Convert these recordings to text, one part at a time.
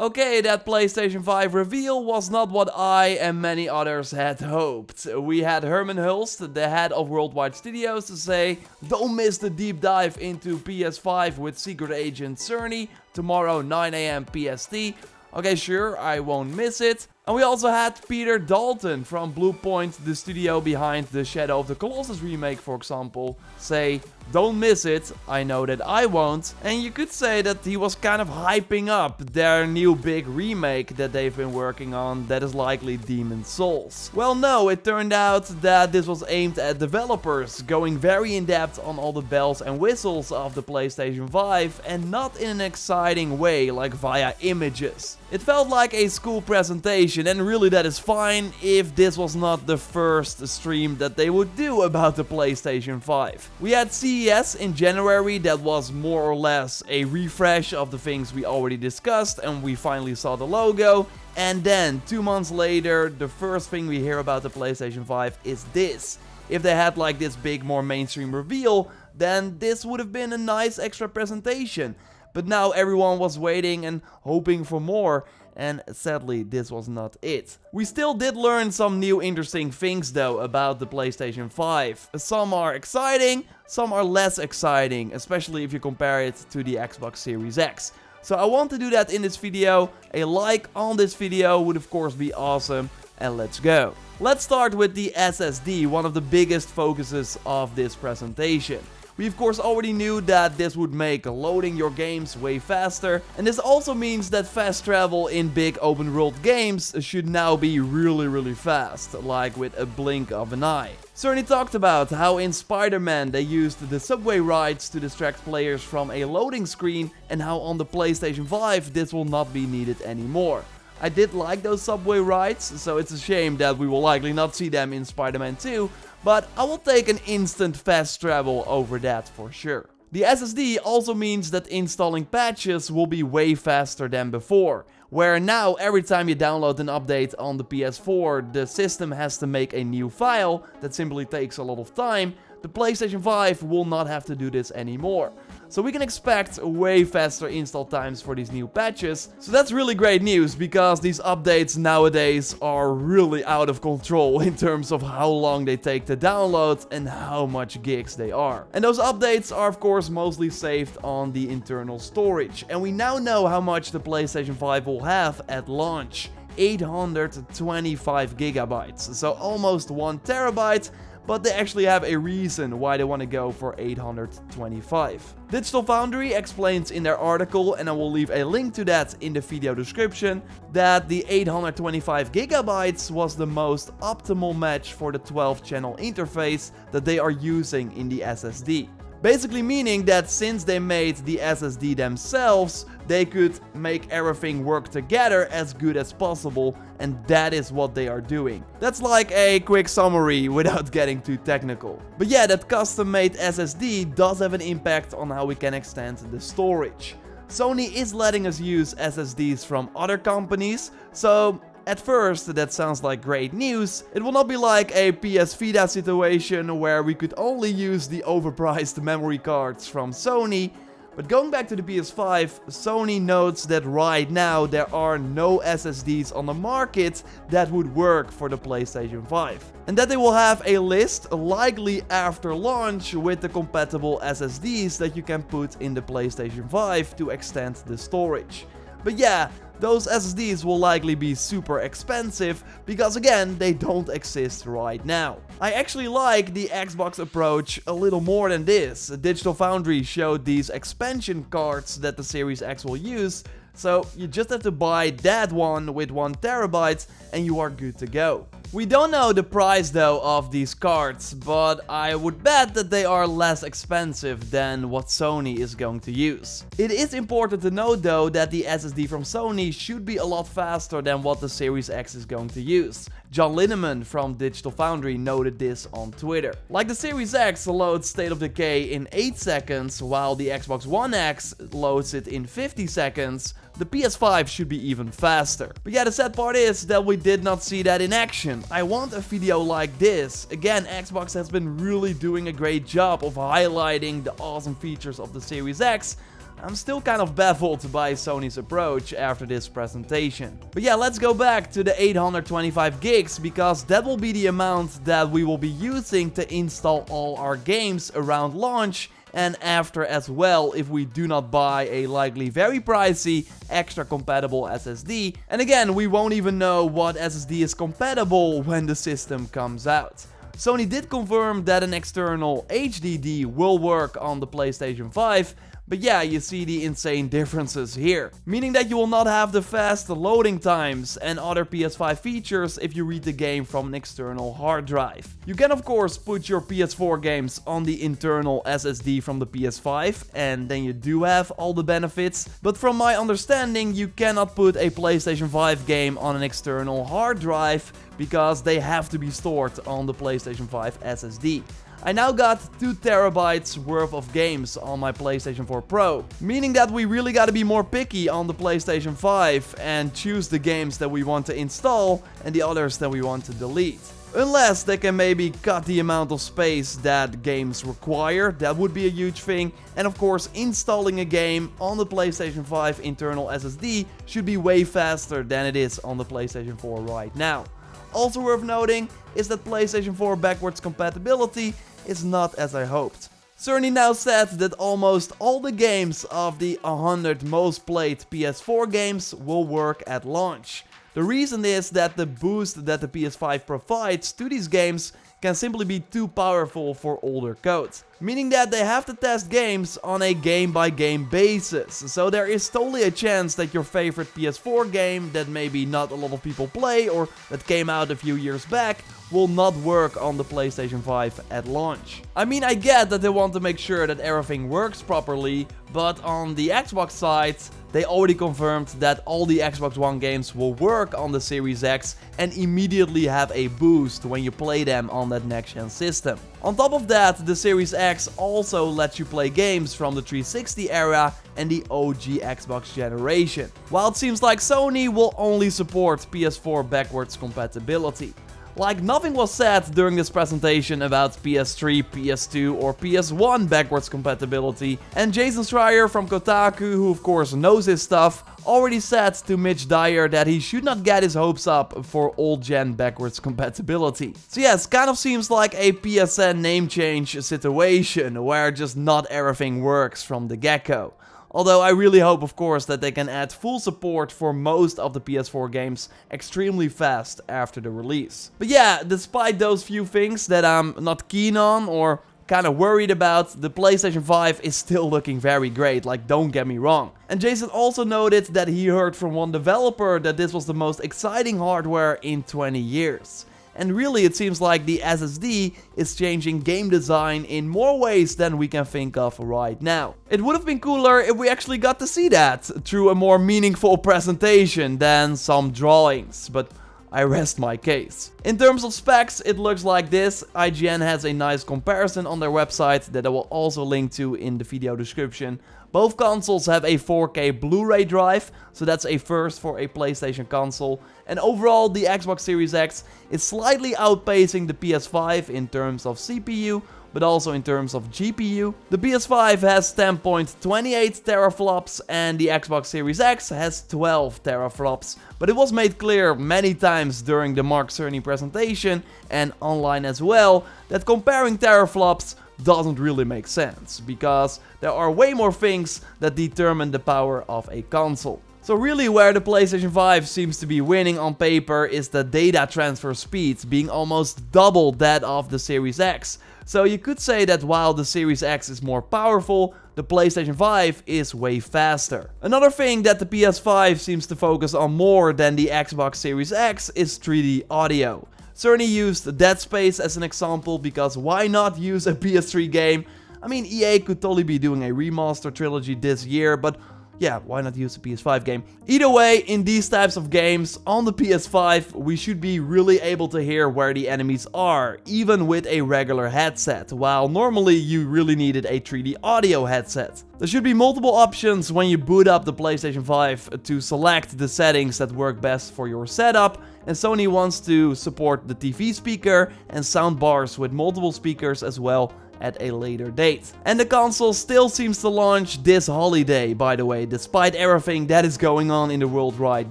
Okay, that PlayStation 5 reveal was not what I and many others had hoped. We had Herman Hulst, the head of Worldwide Studios, to say, "Don't miss the deep dive into PS5 with Secret Agent Cerny, tomorrow 9 AM PST. Okay, sure, I won't miss it." And we also had Peter Dalton from Bluepoint, the studio behind the Shadow of the Colossus remake, for example, say, "Don't miss it, I know that I won't." And you could say that he was kind of hyping up their new big remake that they've been working on that is likely Demon's Souls. Well, no, it turned out that this was aimed at developers, going very in depth on all the bells and whistles of the PlayStation 5 and not in an exciting way like via images. It felt like a school presentation, and really that is fine if this was not the first stream that they would do about the PlayStation 5. We had CES in January that was more or less a refresh of the things we already discussed, and we finally saw the logo. And then 2 months later, the first thing we hear about the PlayStation 5 is this. If they had like this big, more mainstream reveal, then this would have been a nice extra presentation. But now everyone was waiting and hoping for more, and sadly this was not it. We still did learn some new interesting things though about the PlayStation 5. Some are exciting, some are less exciting, especially if you compare it to the Xbox Series X. So I want to do that in this video. A like on this video would of course be awesome, and let's go. Let's start with the SSD, one of the biggest focuses of this presentation. We of course already knew that this would make loading your games way faster, and this also means that fast travel in big open world games should now be really fast, like with a blink of an eye. Cerny talked about how in Spider-Man they used the subway rides to distract players from a loading screen, and how on the PlayStation 5 this will not be needed anymore. I did like those subway rides, so it's a shame that we will likely not see them in Spider-Man 2, but I will take an instant fast travel over that for sure. The SSD also means that installing patches will be way faster than before, where now every time you download an update on the PS4, the system has to make a new file that simply takes a lot of time. The PlayStation 5 will not have to do this anymore. So we can expect way faster install times for these new patches. So that's really great news, because these updates nowadays are really out of control in terms of how long they take to download and how much gigs they are. And those updates are of course mostly saved on the internal storage. And we now know how much the PlayStation 5 will have at launch. 825 gigabytes, so almost 1 terabyte. But they actually have a reason why they want to go for 825. Digital Foundry explains in their article, and I will leave a link to that in the video description, that the 825 gigabytes was the most optimal match for the 12-channel interface that they are using in the SSD. Basically meaning that since they made the SSD themselves, they could make everything work together as good as possible, and that is what they are doing. That's like a quick summary without getting too technical. But yeah, that custom-made SSD does have an impact on how we can extend the storage. Sony is letting us use SSDs from other companies, so at first, that sounds like great news. It will not be like a PS Vita situation where we could only use the overpriced memory cards from Sony. But going back to the PS5, Sony notes that right now there are no SSDs on the market that would work for the PlayStation 5. And that they will have a list, likely after launch, with the compatible SSDs that you can put in the PlayStation 5 to extend the storage. But yeah, those SSDs will likely be super expensive, because again, they don't exist right now. I actually like the Xbox approach a little more than this. Digital Foundry showed these expansion cards that the Series X will use, so you just have to buy that one with 1 terabyte and you are good to go. We don't know the price though of these cards, but I would bet that they are less expensive than what Sony is going to use. It is important to note though that the SSD from Sony should be a lot faster than what the Series X is going to use. John Linneman from Digital Foundry noted this on Twitter. Like the Series X loads State of Decay in 8 seconds, while the Xbox One X loads it in 50 seconds, the PS5 should be even faster. But yeah, the sad part is that we did not see that in action. I want a video like this. Again, Xbox has been really doing a great job of highlighting the awesome features of the Series X. I'm still kind of baffled by Sony's approach after this presentation. But yeah, let's go back to the 825 gigs, because that will be the amount that we will be using to install all our games around launch and after as well, if we do not buy a likely very pricey extra compatible SSD. And again, we won't even know what SSD is compatible when the system comes out. Sony did confirm that an external HDD will work on the PlayStation 5, but yeah, you see the insane differences here. Meaning that you will not have the fast loading times and other PS5 features if you read the game from an external hard drive. You can of course put your PS4 games on the internal SSD from the PS5, and then you do have all the benefits. But from my understanding, you cannot put a PlayStation 5 game on an external hard drive, because they have to be stored on the PlayStation 5 SSD. I now got 2 terabytes worth of games on my PlayStation 4 Pro, meaning that we really gotta be more picky on the PlayStation 5 and choose the games that we want to install and the others that we want to delete. Unless they can maybe cut the amount of space that games require, that would be a huge thing. And of course, installing a game on the PlayStation 5 internal SSD should be way faster than it is on the PlayStation 4 right now. Also worth noting is that PlayStation 4 backwards compatibility is not as I hoped. Sony now said that almost all the games of the 100 most played PS4 games will work at launch. The reason is that the boost that the PS5 provides to these games can simply be too powerful for older code. Meaning that they have to test games on a game-by-game basis. So there is totally a chance that your favorite PS4 game that maybe not a lot of people play or that came out a few years back will not work on the PlayStation 5 at launch. I mean, I get that they want to make sure that everything works properly, but on the Xbox side, they already confirmed that all the Xbox One games will work on the Series X and immediately have a boost when you play them on that next-gen system. On top of that, the Series X also lets you play games from the 360 era and the OG Xbox generation, while it seems like Sony will only support PS4 backwards compatibility. Like, nothing was said during this presentation about PS3, PS2 or PS1 backwards compatibility, and Jason Schreier from Kotaku, who of course knows his stuff, already said to Mitch Dyer that he should not get his hopes up for old-gen backwards compatibility. So yes, kind of seems like a PSN name change situation, where just not everything works from the get-go. Although I really hope, of course, that they can add full support for most of the PS4 games extremely fast after the release. But yeah, despite those few things that I'm not keen on or kind of worried about, the PlayStation 5 is still looking very great, like, don't get me wrong. And Jason also noted that he heard from one developer that this was the most exciting hardware in 20 years. And really, it seems like the SSD is changing game design in more ways than we can think of right now. It would have been cooler if we actually got to see that through a more meaningful presentation than some drawings, but I rest my case. In terms of specs, it looks like this. IGN has a nice comparison on their website that I will also link to in the video description. Both consoles have a 4K Blu-ray drive, so that's a first for a PlayStation console. And overall, the Xbox Series X is slightly outpacing the PS5 in terms of CPU, but also in terms of GPU. The PS5 has 10.28 teraflops and the Xbox Series X has 12 teraflops. But it was made clear many times during the Mark Cerny presentation and online as well that comparing teraflops doesn't really make sense, because there are way more things that determine the power of a console. So really, where the PlayStation 5 seems to be winning on paper is the data transfer speed being almost double that of the Series X. So you could say that while the Series X is more powerful, the PlayStation 5 is way faster. Another thing that the PS5 seems to focus on more than the Xbox Series X is 3D audio. Cerny used Dead Space as an example, because why not use a PS3 game? I mean, EA could totally be doing a remaster trilogy this year, but yeah, why not use a PS5 game? Either way, in these types of games, on the PS5, we should be really able to hear where the enemies are, even with a regular headset, while normally you really needed a 3D audio headset. There should be multiple options when you boot up the PlayStation 5 to select the settings that work best for your setup, and Sony wants to support the TV speaker and soundbars with multiple speakers as well at a later date. And the console still seems to launch this holiday, by the way, despite everything that is going on in the world right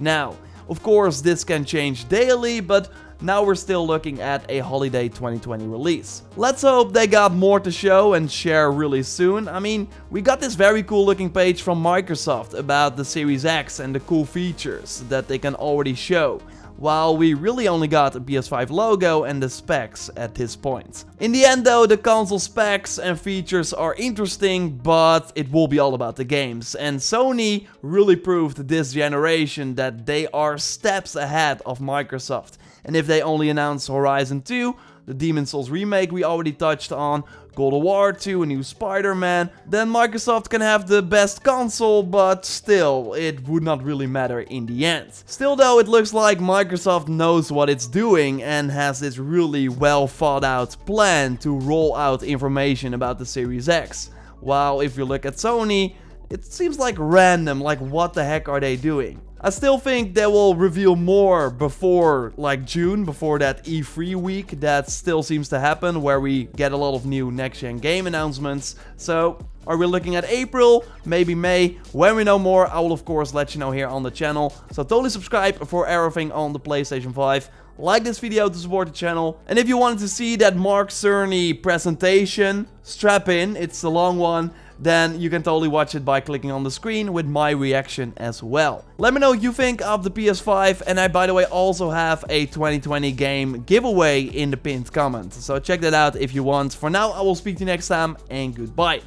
now. Of course, this can change daily, but now we're still looking at a holiday 2020 release. Let's hope they got more to show and share really soon. I mean, we got this very cool looking page from Microsoft about the Series X and the cool features that they can already show, while we really only got a PS5 logo and the specs at this point. In the end though, the console specs and features are interesting, but it will be all about the games. And Sony really proved this generation that they are steps ahead of Microsoft. And if they only announce Horizon 2, the Demon's Souls remake we already touched on, God of War 2, a new Spider-Man, then Microsoft can have the best console, but still, it would not really matter in the end. Still though, it looks like Microsoft knows what it's doing and has this really well thought out plan to roll out information about the Series X. While if you look at Sony, it seems like random, like what the heck are they doing? I still think they will reveal more before like June, before that E3 week that still seems to happen, where we get a lot of new next-gen game announcements. So are we looking at April, maybe May? When we know more, I will of course let you know here on the channel. So totally subscribe for everything on the PlayStation 5. Like this video to support the channel. And if you wanted to see that Mark Cerny presentation, strap in, it's a long one, then you can totally watch it by clicking on the screen with my reaction as well. Let me know what you think of the PS5, and I, by the way, also have a 2020 game giveaway in the pinned comment. So check that out if you want. For now, I will speak to you next time, and goodbye.